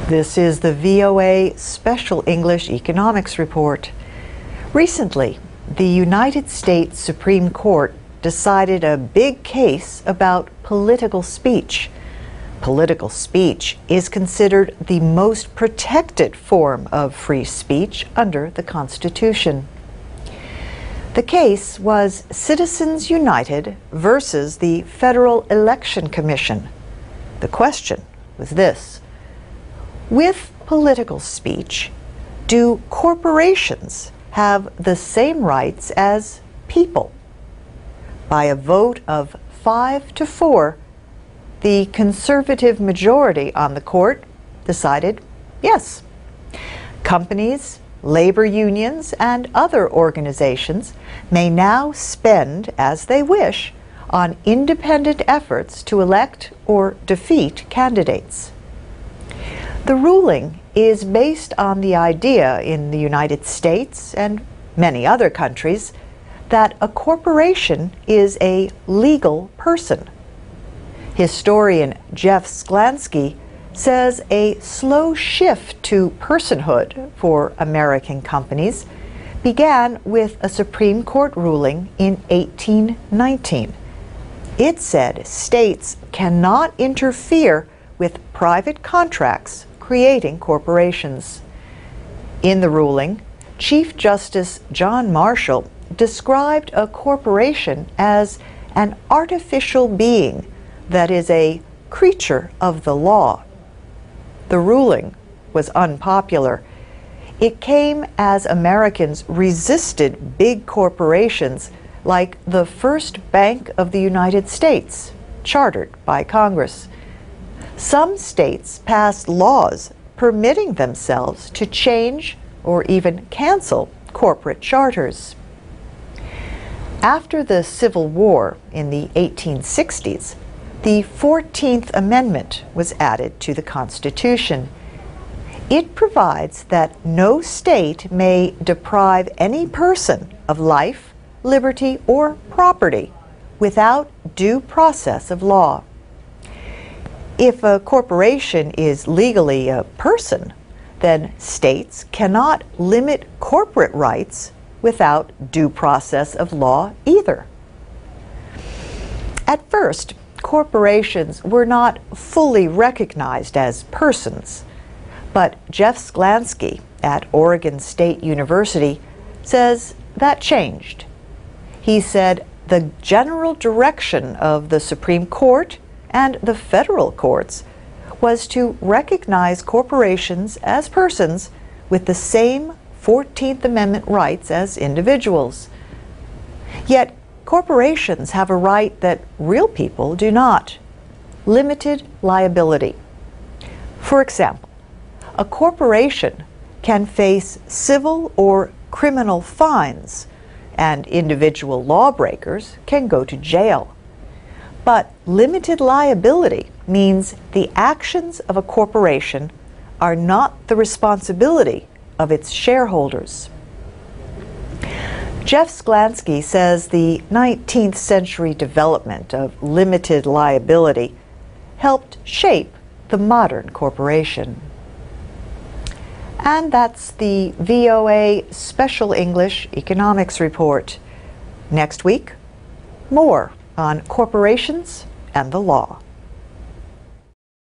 This is the VOA Special English Economics Report. Recently, the United States Supreme Court decided a big case about political speech. Political speech is considered the most protected form of free speech under the Constitution. The case was Citizens United versus the Federal Election Commission. The question was this: with political speech, do corporations have the same rights as people? By a vote of 5-4, the conservative majority on the court decided yes. Companies, labor unions, and other organizations may now spend as they wish on independent efforts to elect or defeat candidates. The ruling is based on the idea in the United States and many other countries that a corporation is a legal person. Historian Jeff Sklansky says a slow shift to personhood for American companies began with a Supreme Court ruling in 1819. It said states cannot interfere with private contracts creating corporations. In the ruling, Chief Justice John Marshall described a corporation as an artificial being that is a creature of the law. The ruling was unpopular. It came as Americans resisted big corporations like the First Bank of the United States, chartered by Congress. Some states passed laws permitting themselves to change or even cancel corporate charters. After the Civil War in the 1860s, the 14th Amendment was added to the Constitution. It provides that no state may deprive any person of life, liberty, or property without due process of law. If a corporation is legally a person, then states cannot limit corporate rights without due process of law either. At first, corporations were not fully recognized as persons, but Jeff Sklansky at Oregon State University says that changed. He said the general direction of the Supreme Court and the federal courts was to recognize corporations as persons with the same 14th Amendment rights as individuals. Yet corporations have a right that real people do not: limited liability. For example, a corporation can face civil or criminal fines, and individual lawbreakers can go to jail. But limited liability means the actions of a corporation are not the responsibility of its shareholders. Jeff Sklansky says the 19th century development of limited liability helped shape the modern corporation. And that's the VOA Special English Economics Report. Next week, more on corporations and the law.